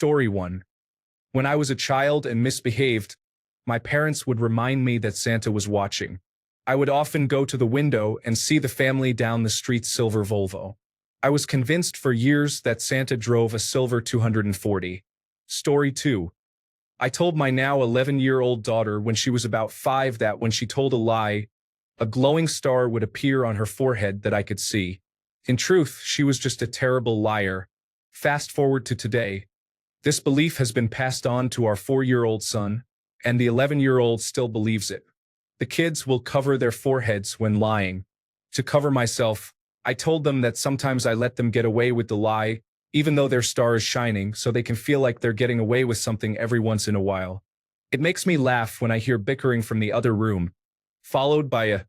Story 1. When I was a child and misbehaved, my parents would remind me that Santa was watching. I would often go to the window and see the family down the street's silver Volvo. I was convinced for years that Santa drove a silver 240. Story 2. I told my now 11-year-old daughter when she was about 5 that when she told a lie, a glowing star would appear on her forehead that I could see. In truth, she was just a terrible liar. Fast forward to today. This belief has been passed on to our 4-year-old son, and the 11-year-old still believes it. The kids will cover their foreheads when lying. To cover myself, I told them that sometimes I let them get away with the lie, even though their star is shining, so they can feel like they're getting away with something every once in a while. It makes me laugh when I hear bickering from the other room, followed by a,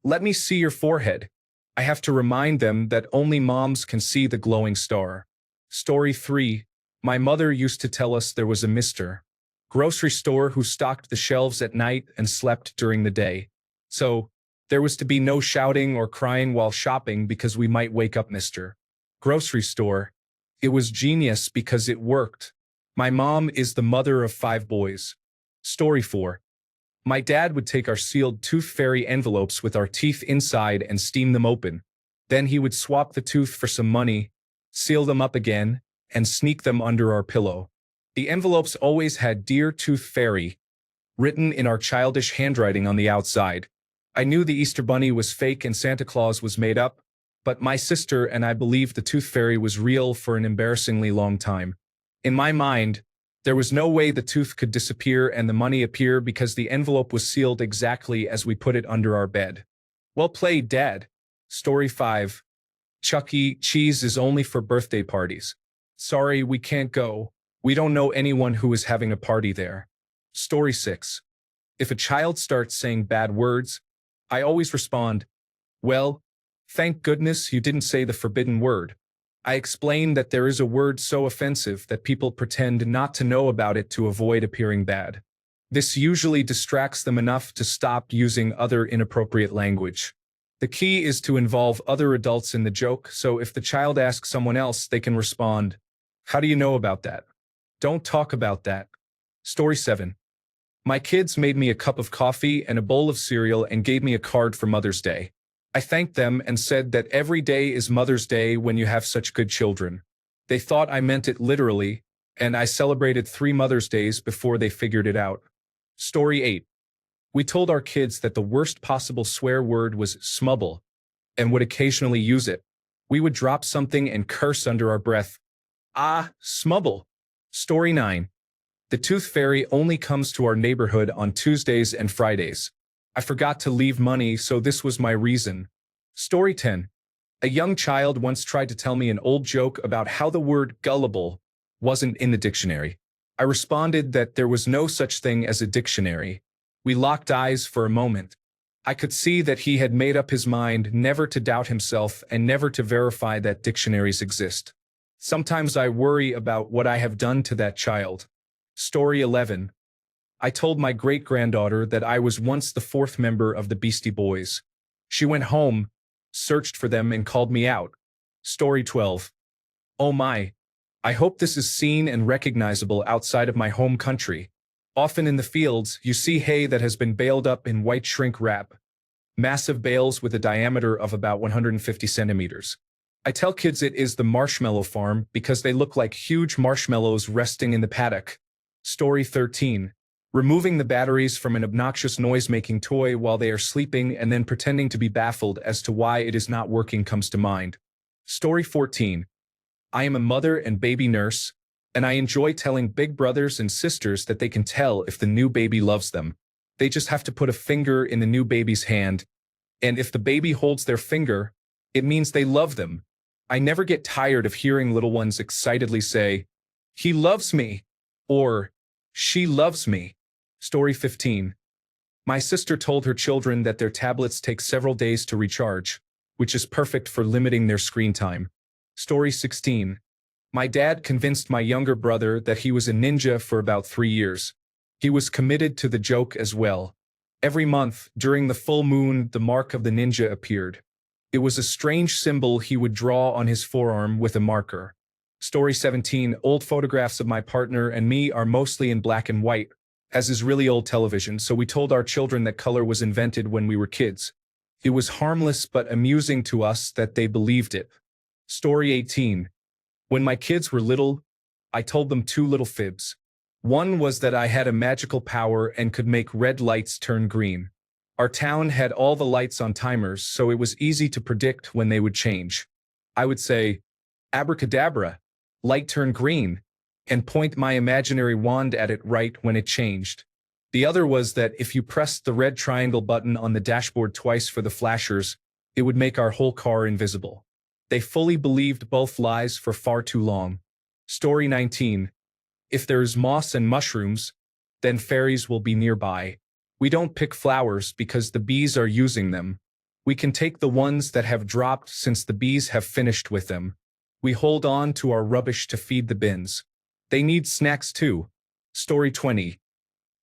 "Let me see your forehead." I have to remind them that only moms can see the glowing star. Story 3. My mother used to tell us there was a Mr. Grocery store who stocked the shelves at night and slept during the day. So, there was to be no shouting or crying while shopping because we might wake up Mr. Grocery store. It was genius because it worked. My mom is the mother of 5 boys. Story 4. My dad would take our sealed tooth fairy envelopes with our teeth inside and steam them open. Then he would swap the tooth for some money, seal them up again, and sneak them under our pillow. The envelopes always had "Dear Tooth Fairy" written in our childish handwriting on the outside. I knew the Easter Bunny was fake and Santa Claus was made up, but my sister and I believed the Tooth Fairy was real for an embarrassingly long time. In my mind, there was no way the tooth could disappear and the money appear because the envelope was sealed exactly as we put it under our bed. Well played, Dad. Story 5. Chuck E. Cheese is only for birthday parties. Sorry, we can't go. We don't know anyone who is having a party there. Story 6. If a child starts saying bad words, I always respond, "Well, thank goodness you didn't say the forbidden word." I explain that there is a word so offensive that people pretend not to know about it to avoid appearing bad. This usually distracts them enough to stop using other inappropriate language. The key is to involve other adults in the joke, so if the child asks someone else, they can respond, "How do you know about that? Don't talk about that." Story 7. My kids made me a cup of coffee and a bowl of cereal and gave me a card for Mother's Day. I thanked them and said that every day is Mother's Day when you have such good children. They thought I meant it literally, and I celebrated 3 Mother's Days before they figured it out. Story 8. We told our kids that the worst possible swear word was smubble, and would occasionally use it. We would drop something and curse under our breath. Ah, smubble. Story 9. The Tooth Fairy only comes to our neighborhood on Tuesdays and Fridays. I forgot to leave money, so this was my reason. Story 10. A young child once tried to tell me an old joke about how the word gullible wasn't in the dictionary. I responded that there was no such thing as a dictionary. We locked eyes for a moment. I could see that he had made up his mind never to doubt himself and never to verify that dictionaries exist. Sometimes I worry about what I have done to that child. Story 11. I told my great-granddaughter that I was once the 4th member of the Beastie Boys. She went home, searched for them, and called me out. Story 12. Oh my. I hope this is seen and recognizable outside of my home country. Often in the fields, you see hay that has been baled up in white shrink wrap. Massive bales with a diameter of about 150 centimeters. I tell kids it is the marshmallow farm because they look like huge marshmallows resting in the paddock. Story 13. Removing the batteries from an obnoxious noise-making toy while they are sleeping and then pretending to be baffled as to why it is not working comes to mind. Story 14. I am a mother and baby nurse, and I enjoy telling big brothers and sisters that they can tell if the new baby loves them. They just have to put a finger in the new baby's hand, and if the baby holds their finger, it means they love them. I never get tired of hearing little ones excitedly say, "He loves me," or "She loves me." Story 15. My sister told her children that their tablets take several days to recharge, which is perfect for limiting their screen time. Story 16. My dad convinced my younger brother that he was a ninja for about 3 years. He was committed to the joke as well. Every month, during the full moon, the mark of the ninja appeared. It was a strange symbol he would draw on his forearm with a marker. Story 17, old photographs of my partner and me are mostly in black and white, as is really old television, so we told our children that color was invented when we were kids. It was harmless but amusing to us that they believed it. Story 18. When my kids were little, I told them two little fibs. One was that I had a magical power and could make red lights turn green. Our town had all the lights on timers, so it was easy to predict when they would change. I would say, "Abracadabra, light turn green," and point my imaginary wand at it right when it changed. The other was that if you pressed the red triangle button on the dashboard twice for the flashers, it would make our whole car invisible. They fully believed both lies for far too long. Story 19. If there's moss and mushrooms, then fairies will be nearby. We don't pick flowers because the bees are using them. We can take the ones that have dropped since the bees have finished with them. We hold on to our rubbish to feed the bins. They need snacks too. Story 20.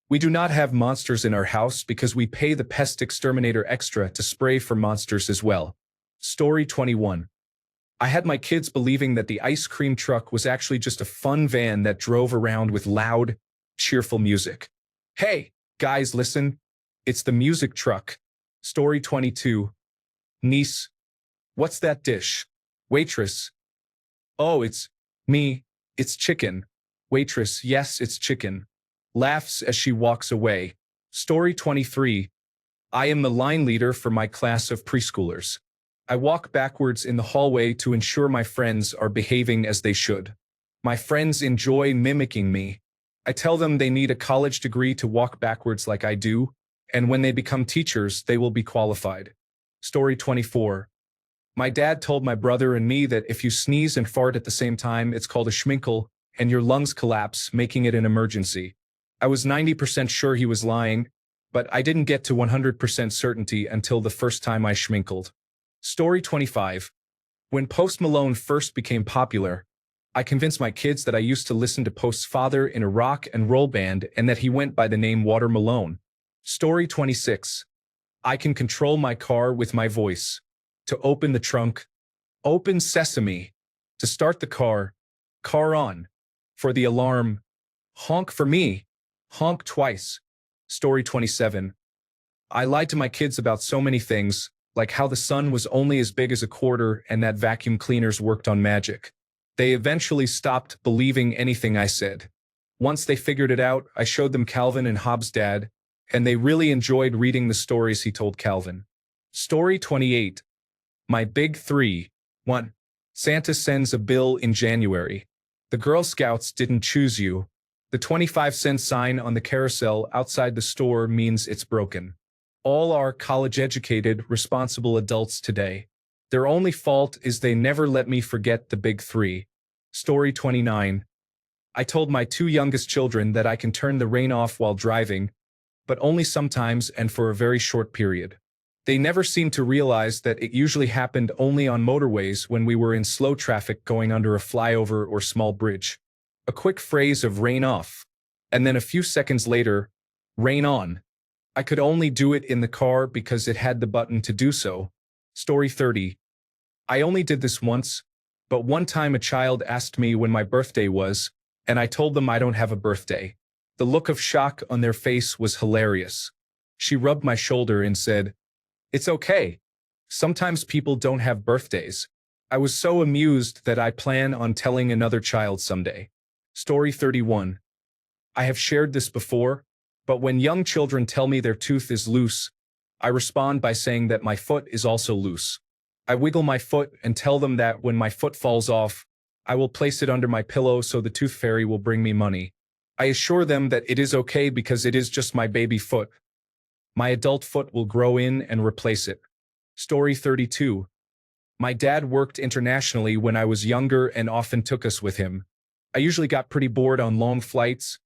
We do not have monsters in our house because we pay the pest exterminator extra to spray for monsters as well. Story 21. I had my kids believing that the ice cream truck was actually just a fun van that drove around with loud, cheerful music. Hey, guys, listen. It's the music truck. Story 22. Niece. What's that dish? Waitress. Oh, it's me. It's chicken. Waitress. Yes, it's chicken. Laughs as she walks away. Story 23. I am the line leader for my class of preschoolers. I walk backwards in the hallway to ensure my friends are behaving as they should. My friends enjoy mimicking me. I tell them they need a college degree to walk backwards like I do, and when they become teachers, they will be qualified. Story 24. My dad told my brother and me that if you sneeze and fart at the same time, it's called a schminkle, and your lungs collapse, making it an emergency. I was 90% sure he was lying, but I didn't get to 100% certainty until the first time I schminkled. Story 25. When Post Malone first became popular, I convinced my kids that I used to listen to Post's father in a rock and roll band and that he went by the name Water Malone. Story 26. I can control my car with my voice. To open the trunk, open sesame. To start the car on. For the alarm, honk for me, honk twice. Story 27. I lied to my kids about so many things, like how the sun was only as big as a quarter and that vacuum cleaners worked on magic. They eventually stopped believing anything I said. Once they figured it out, I showed them Calvin and Hobbes' dad, and they really enjoyed reading the stories he told Calvin. Story 28. My big three. 1. Santa sends a bill in January. The Girl Scouts didn't choose you. The 25-cent sign on the carousel outside the store means it's broken. All are college-educated, responsible adults today. Their only fault is they never let me forget the big three. Story 29. I told my two youngest children that I can turn the rain off while driving, but only sometimes and for a very short period. They never seemed to realize that it usually happened only on motorways when we were in slow traffic going under a flyover or small bridge. A quick phrase of rain off, and then a few seconds later, rain on. I could only do it in the car because it had the button to do so. Story 30. I only did this once, but one time a child asked me when my birthday was, and I told them I don't have a birthday. The look of shock on their face was hilarious. She rubbed my shoulder and said, "It's okay. Sometimes people don't have birthdays." I was so amused that I plan on telling another child someday. Story 31. I have shared this before, but when young children tell me their tooth is loose, I respond by saying that my foot is also loose. I wiggle my foot and tell them that when my foot falls off, I will place it under my pillow so the tooth fairy will bring me money. I assure them that it is okay because it is just my baby foot. My adult foot will grow in and replace it. Story 32. My dad worked internationally when I was younger and often took us with him. I usually got pretty bored on long flights,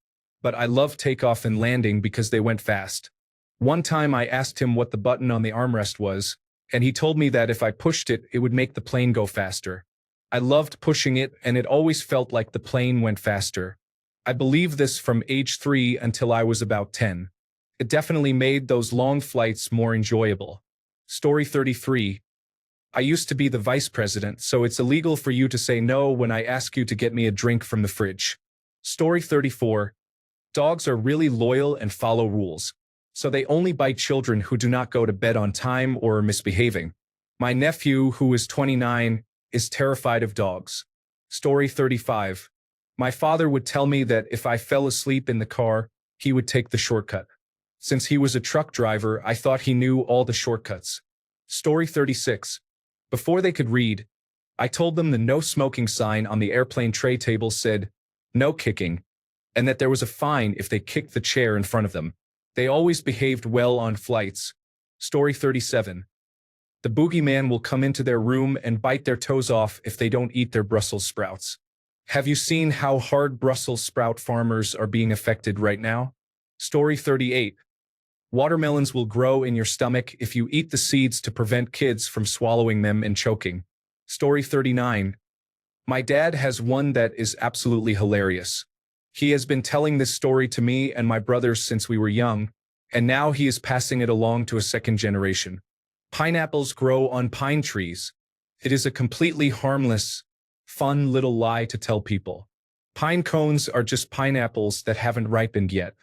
but I loved takeoff and landing because they went fast. One time I asked him what the button on the armrest was, and he told me that if I pushed it, it would make the plane go faster. I loved pushing it, and it always felt like the plane went faster. I believed this from age 3 until I was about 10. It definitely made those long flights more enjoyable. Story 33. I used to be the vice president, so it's illegal for you to say no when I ask you to get me a drink from the fridge. Story 34. Dogs are really loyal and follow rules, so they only bite children who do not go to bed on time or are misbehaving. My nephew, who is 29, is terrified of dogs. Story 35. My father would tell me that if I fell asleep in the car, he would take the shortcut. Since he was a truck driver, I thought he knew all the shortcuts. Story 36. Before they could read, I told them the no smoking sign on the airplane tray table said, no kicking, and that there was a fine if they kicked the chair in front of them. They always behaved well on flights. Story 37. The boogeyman will come into their room and bite their toes off if they don't eat their Brussels sprouts. Have you seen how hard Brussels sprout farmers are being affected right now? Story 38. Watermelons will grow in your stomach if you eat the seeds to prevent kids from swallowing them and choking. Story 39. My dad has one that is absolutely hilarious. He has been telling this story to me and my brothers since we were young, and now he is passing it along to a second generation. Pineapples grow on pine trees. It is a completely harmless, fun little lie to tell people. Pine cones are just pineapples that haven't ripened yet.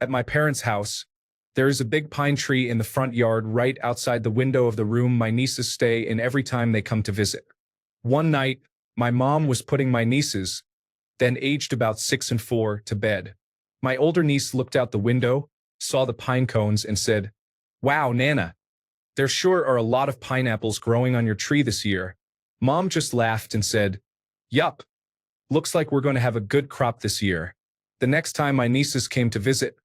At my parents' house, there is a big pine tree in the front yard right outside the window of the room my nieces stay in every time they come to visit. One night, my mom was putting my nieces, then aged about 6 and 4, to bed. My older niece looked out the window, saw the pine cones, and said, "Wow, Nana, there sure are a lot of pineapples growing on your tree this year." Mom just laughed and said, "Yup, looks like we're going to have a good crop this year." The next time my nieces came to visit,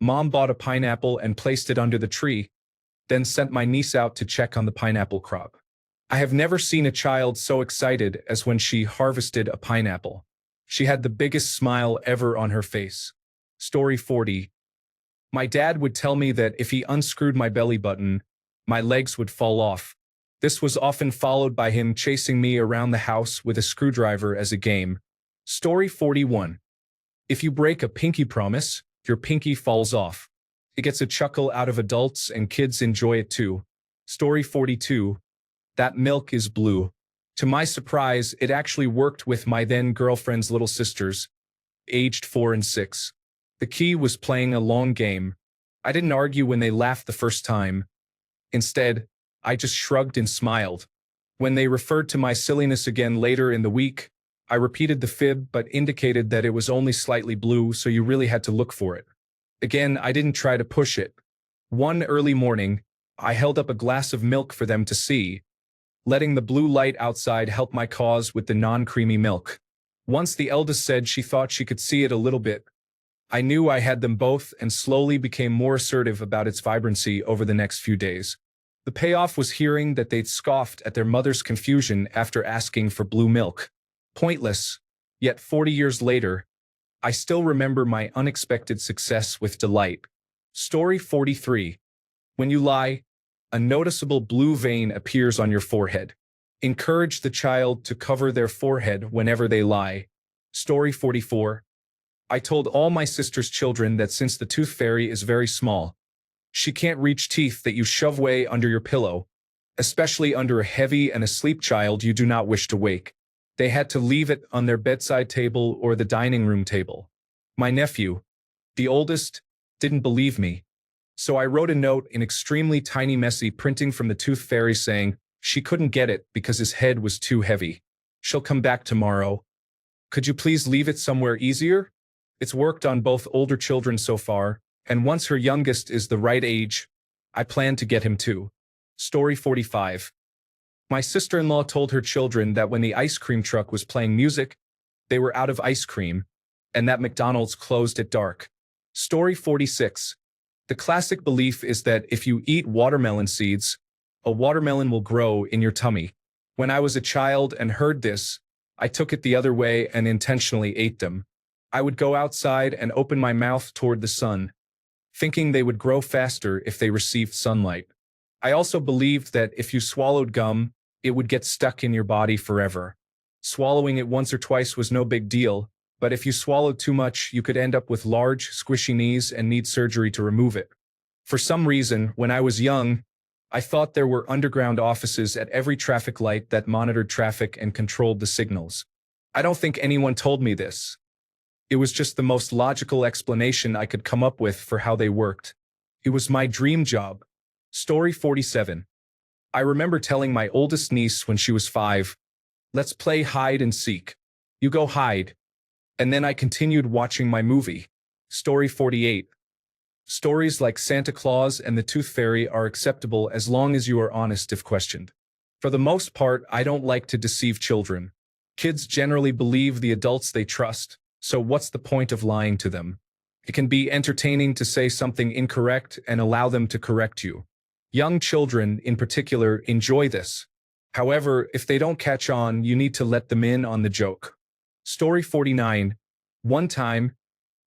Mom bought a pineapple and placed it under the tree, then sent my niece out to check on the pineapple crop. I have never seen a child so excited as when she harvested a pineapple. She had the biggest smile ever on her face. Story 40. My dad would tell me that if he unscrewed my belly button, my legs would fall off. This was often followed by him chasing me around the house with a screwdriver as a game. Story 41. If you break a pinky promise, your pinky falls off. It gets a chuckle out of adults and kids enjoy it too. Story 42. That milk is blue. To my surprise, it actually worked with my then girlfriend's little sisters, aged 4 and 6. The key was playing a long game. I didn't argue when they laughed the first time. Instead, I just shrugged and smiled. When they referred to my silliness again later in the week, I repeated the fib but indicated that it was only slightly blue, so you really had to look for it. Again, I didn't try to push it. One early morning, I held up a glass of milk for them to see, letting the blue light outside help my cause with the non-creamy milk. Once the eldest said she thought she could see it a little bit, I knew I had them both and slowly became more assertive about its vibrancy over the next few days. The payoff was hearing that they'd scoffed at their mother's confusion after asking for blue milk. Pointless, yet 40 years later, I still remember my unexpected success with delight. Story 43. When you lie, a noticeable blue vein appears on your forehead. Encourage the child to cover their forehead whenever they lie. Story 44. I told all my sister's children that since the tooth fairy is very small, she can't reach teeth that you shove way under your pillow, especially under a heavy and asleep child you do not wish to wake. They had to leave it on their bedside table or the dining room table. My nephew, the oldest, didn't believe me, so I wrote a note in extremely tiny messy printing from the tooth fairy saying she couldn't get it because his head was too heavy. She'll come back tomorrow. Could you please leave it somewhere easier? It's worked on both older children so far, and once her youngest is the right age, I plan to get him too. Story 45. My sister-in-law told her children that when the ice cream truck was playing music, they were out of ice cream, and that McDonald's closed at dark. Story 46. The classic belief is that if you eat watermelon seeds, a watermelon will grow in your tummy. When I was a child and heard this, I took it the other way and intentionally ate them. I would go outside and open my mouth toward the sun, thinking they would grow faster if they received sunlight. I also believed that if you swallowed gum, it would get stuck in your body forever. Swallowing it once or twice was no big deal, but if you swallowed too much, you could end up with large, squishy knees and need surgery to remove it. For some reason, when I was young, I thought there were underground offices at every traffic light that monitored traffic and controlled the signals. I don't think anyone told me this. It was just the most logical explanation I could come up with for how they worked. It was my dream job. Story 47. I remember telling my oldest niece when she was 5, "Let's play hide and seek. You go hide." And then I continued watching my movie. Story 48. Stories like Santa Claus and the Tooth Fairy are acceptable as long as you are honest if questioned. For the most part, I don't like to deceive children. Kids generally believe the adults they trust, so what's the point of lying to them? It can be entertaining to say something incorrect and allow them to correct you. Young children, in particular, enjoy this. However, if they don't catch on, you need to let them in on the joke. Story 49. One time,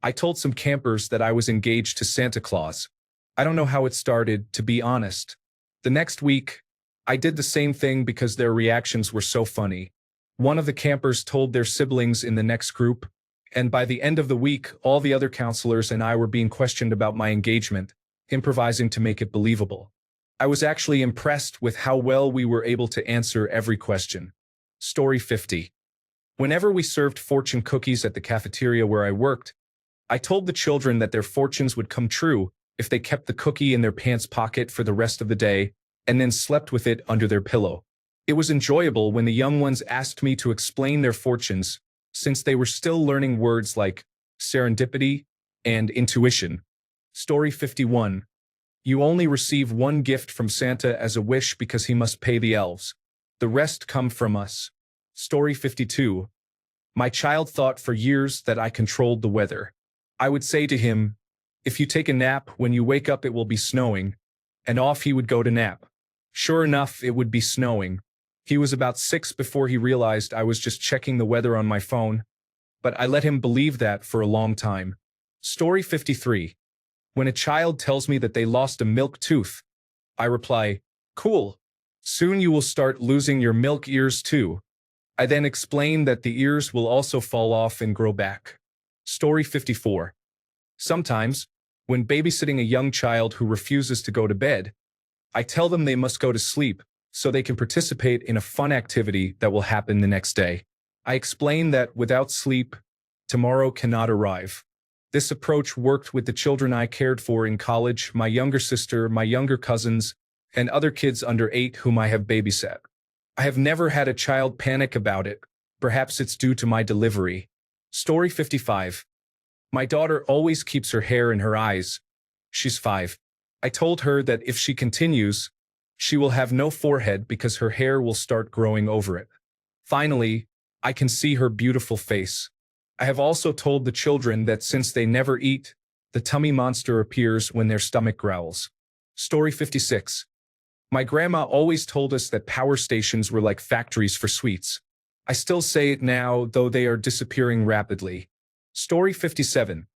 I told some campers that I was engaged to Santa Claus. I don't know how it started, to be honest. The next week, I did the same thing because their reactions were so funny. One of the campers told their siblings in the next group, and by the end of the week, all the other counselors and I were being questioned about my engagement, improvising to make it believable. I was actually impressed with how well we were able to answer every question. Story 50. Whenever we served fortune cookies at the cafeteria where I worked, I told the children that their fortunes would come true if they kept the cookie in their pants pocket for the rest of the day and then slept with it under their pillow. It was enjoyable when the young ones asked me to explain their fortunes, since they were still learning words like serendipity and intuition. Story 51. You only receive one gift from Santa as a wish because he must pay the elves. The rest come from us. Story 52. My child thought for years that I controlled the weather. I would say to him, "If you take a nap, when you wake up it will be snowing," and off he would go to nap. Sure enough, it would be snowing. He was about 6 before he realized I was just checking the weather on my phone, but I let him believe that for a long time. Story 53. When a child tells me that they lost a milk tooth, I reply, "Cool. Soon you will start losing your milk ears too." I then explain that the ears will also fall off and grow back. Story 54. Sometimes, when babysitting a young child who refuses to go to bed, I tell them they must go to sleep so they can participate in a fun activity that will happen the next day. I explain that without sleep, tomorrow cannot arrive. This approach worked with the children I cared for in college, my younger sister, my younger cousins, and other kids under 8 whom I have babysat. I have never had a child panic about it. Perhaps it's due to my delivery. Story 55. My daughter always keeps her hair in her eyes. She's 5. I told her that if she continues, she will have no forehead because her hair will start growing over it. Finally, I can see her beautiful face. I have also told the children that since they never eat, the tummy monster appears when their stomach growls. Story 56. My grandma always told us that power stations were like factories for sweets. I still say it now, though they are disappearing rapidly. Story 57.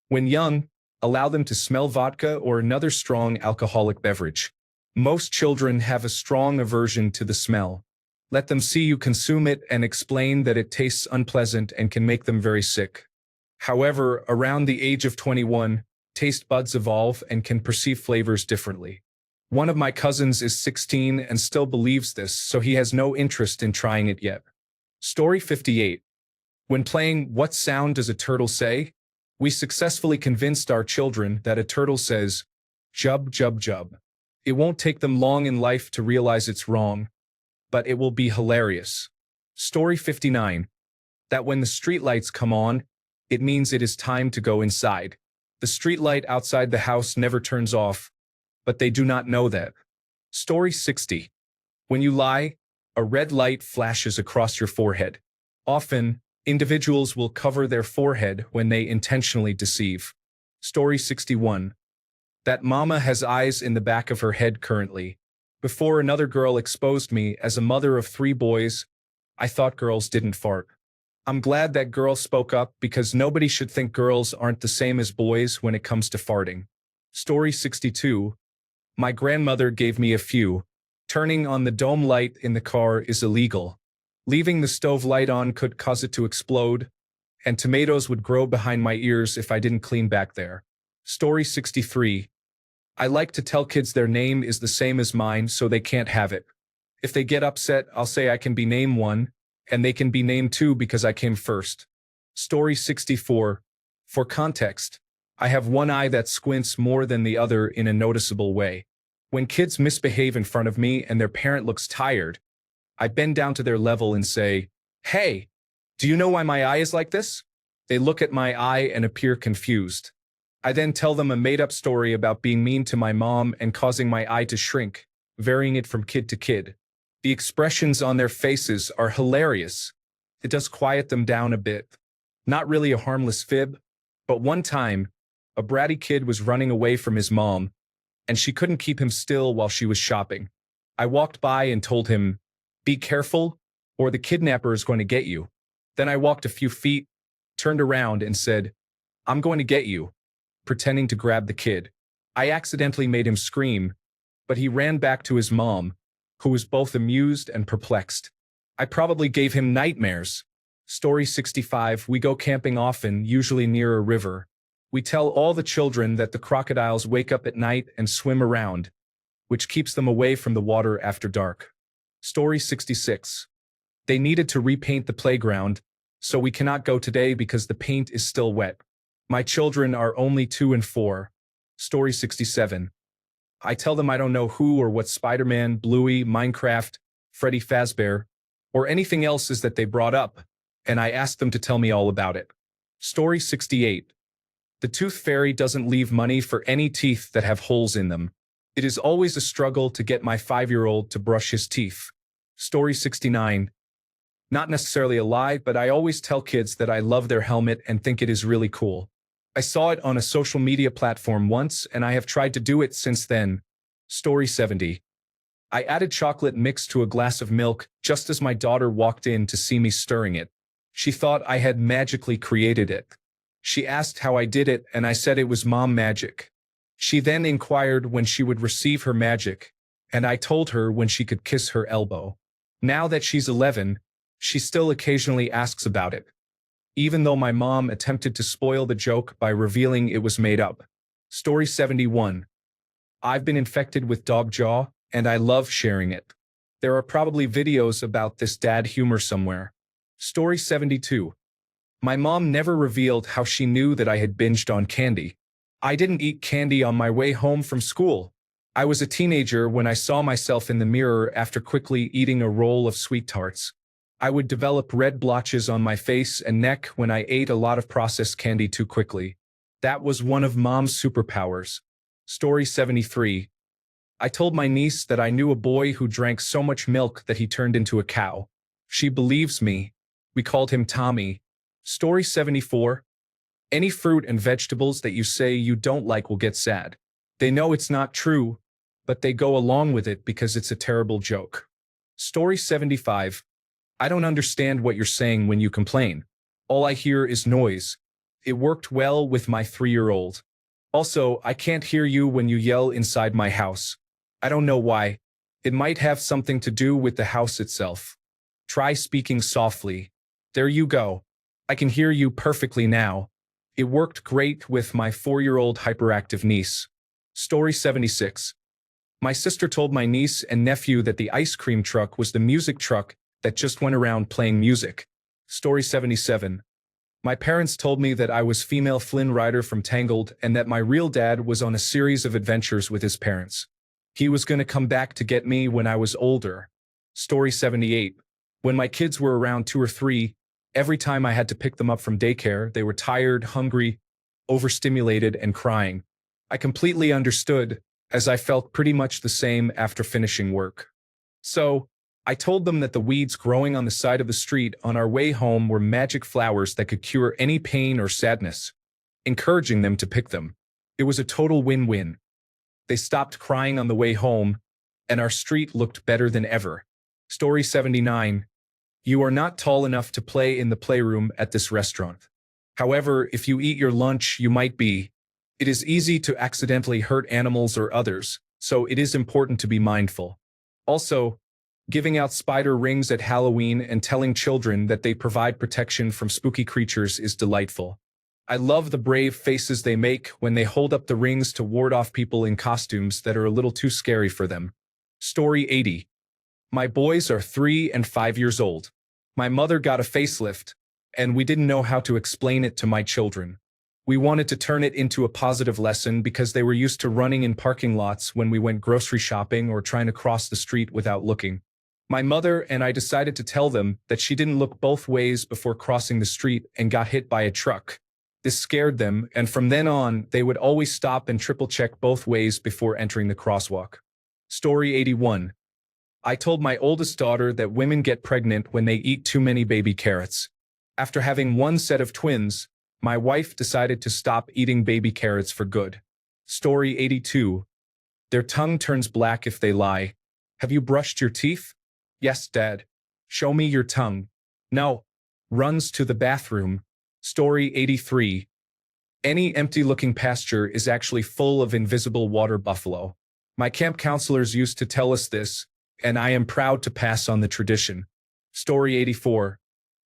When young, allow them to smell vodka or another strong alcoholic beverage. Most children have a strong aversion to the smell. Let them see you consume it and explain that it tastes unpleasant and can make them very sick. However, around the age of 21, taste buds evolve and can perceive flavors differently. One of my cousins is 16 and still believes this, so he has no interest in trying it yet. Story 58. When playing What Sound Does a Turtle Say?, we successfully convinced our children that a turtle says, "Jub, jub, jub." It won't take them long in life to realize it's wrong, but it will be hilarious. Story 59. That when the streetlights come on, it means it is time to go inside. The streetlight outside the house never turns off, but they do not know that. Story 60. When you lie, a red light flashes across your forehead. Often, individuals will cover their forehead when they intentionally deceive. Story 61. That mama has eyes in the back of her head currently. Before another girl exposed me as a mother of 3 boys, I thought girls didn't fart. I'm glad that girl spoke up because nobody should think girls aren't the same as boys when it comes to farting. Story 62. My grandmother gave me a few. Turning on the dome light in the car is illegal. Leaving the stove light on could cause it to explode, and tomatoes would grow behind my ears if I didn't clean back there. Story 63. I like to tell kids their name is the same as mine so they can't have it. If they get upset, I'll say I can be name 1, and they can be name 2 because I came first. Story 64. For context, I have one eye that squints more than the other in a noticeable way. When kids misbehave in front of me and their parent looks tired, I bend down to their level and say, "Hey, do you know why my eye is like this?" They look at my eye and appear confused. I then tell them a made-up story about being mean to my mom and causing my eye to shrink, varying it from kid to kid. The expressions on their faces are hilarious. It does quiet them down a bit. Not really a harmless fib, but one time, a bratty kid was running away from his mom, and she couldn't keep him still while she was shopping. I walked by and told him, "Be careful, or the kidnapper is going to get you." Then I walked a few feet, turned around and said, "I'm going to get you," pretending to grab the kid. I accidentally made him scream, but he ran back to his mom, who was both amused and perplexed. I probably gave him nightmares. Story 65. We go camping often, usually near a river. We tell all the children that the crocodiles wake up at night and swim around, which keeps them away from the water after dark. Story 66. They needed to repaint the playground, so we cannot go today because the paint is still wet. My children are only 2 and 4. Story 67. I tell them I don't know who or what Spider-Man, Bluey, Minecraft, Freddy Fazbear, or anything else is that they brought up, and I ask them to tell me all about it. Story 68. The tooth fairy doesn't leave money for any teeth that have holes in them. It is always a struggle to get my 5-year-old to brush his teeth. Story 69. Not necessarily a lie, but I always tell kids that I love their helmet and think it is really cool. I saw it on a social media platform once, and I have tried to do it since then. Story 70. I added chocolate mix to a glass of milk just as my daughter walked in to see me stirring it. She thought I had magically created it. She asked how I did it, and I said it was mom magic. She then inquired when she would receive her magic, and I told her when she could kiss her elbow. Now that she's 11, she still occasionally asks about it, even though my mom attempted to spoil the joke by revealing it was made up. Story 71. I've been infected with dog jaw, and I love sharing it. There are probably videos about this dad humor somewhere. Story 72. My mom never revealed how she knew that I had binged on candy. I didn't eat candy on my way home from school. I was a teenager when I saw myself in the mirror after quickly eating a roll of sweet tarts. I would develop red blotches on my face and neck when I ate a lot of processed candy too quickly. That was one of mom's superpowers. Story 73. I told my niece that I knew a boy who drank so much milk that he turned into a cow. She believes me. We called him Tommy. Story 74. Any fruit and vegetables that you say you don't like will get sad. They know it's not true, but they go along with it because it's a terrible joke. Story 75. I don't understand what you're saying when you complain. All I hear is noise. It worked well with my 3-year-old. Also, I can't hear you when you yell inside my house. I don't know why. It might have something to do with the house itself. Try speaking softly. There you go. I can hear you perfectly now. It worked great with my 4-year-old hyperactive niece. Story 76. My sister told my niece and nephew that the ice cream truck was the music truck that just went around playing music. Story 77. My parents told me that I was female Flynn Rider from Tangled and that my real dad was on a series of adventures with his parents. He was going to come back to get me when I was older. Story 78. When my kids were around 2 or 3, every time I had to pick them up from daycare, they were tired, hungry, overstimulated, and crying. I completely understood, as I felt pretty much the same after finishing work. So, I told them that the weeds growing on the side of the street on our way home were magic flowers that could cure any pain or sadness, encouraging them to pick them. It was a total win-win. They stopped crying on the way home, and our street looked better than ever. Story 79. You are not tall enough to play in the playroom at this restaurant. However, if you eat your lunch, you might be. It is easy to accidentally hurt animals or others, so it is important to be mindful. Also, giving out spider rings at Halloween and telling children that they provide protection from spooky creatures is delightful. I love the brave faces they make when they hold up the rings to ward off people in costumes that are a little too scary for them. Story 80. My boys are 3 and 5 years old. My mother got a facelift, and we didn't know how to explain it to my children. We wanted to turn it into a positive lesson because they were used to running in parking lots when we went grocery shopping or trying to cross the street without looking. My mother and I decided to tell them that she didn't look both ways before crossing the street and got hit by a truck. This scared them, and from then on, they would always stop and triple-check both ways before entering the crosswalk. Story 81. I told my oldest daughter that women get pregnant when they eat too many baby carrots. After having one set of twins, my wife decided to stop eating baby carrots for good. Story 82. Their tongue turns black if they lie. Have you brushed your teeth? Yes, Dad. Show me your tongue. No. Runs to the bathroom. Story 83. Any empty-looking pasture is actually full of invisible water buffalo. My camp counselors used to tell us this, and I am proud to pass on the tradition. Story 84.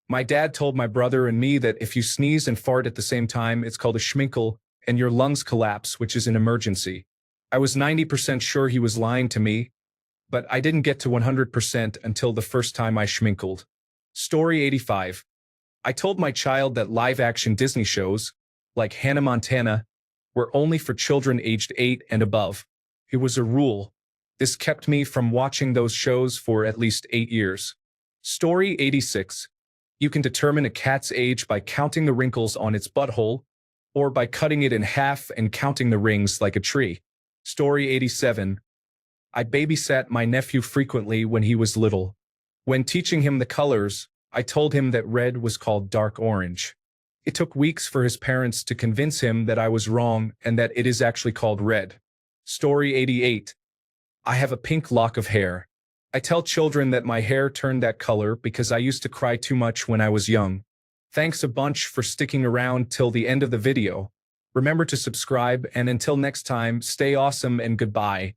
My dad told my brother and me that if you sneeze and fart at the same time, it's called a schminkle, and your lungs collapse, which is an emergency. I was 90% sure he was lying to me, but I didn't get to 100% until the first time I schminkled. Story 85. I told my child that live-action Disney shows, like Hannah Montana, were only for children aged 8 and above. It was a rule. This kept me from watching those shows for at least 8 years. Story 86. You can determine a cat's age by counting the wrinkles on its butthole, or by cutting it in half and counting the rings like a tree. Story 87. I babysat my nephew frequently when he was little. When teaching him the colors, I told him that red was called dark orange. It took weeks for his parents to convince him that I was wrong and that it is actually called red. Story 88. I have a pink lock of hair. I tell children that my hair turned that color because I used to cry too much when I was young. Thanks a bunch for sticking around till the end of the video. Remember to subscribe, and until next time, stay awesome and goodbye.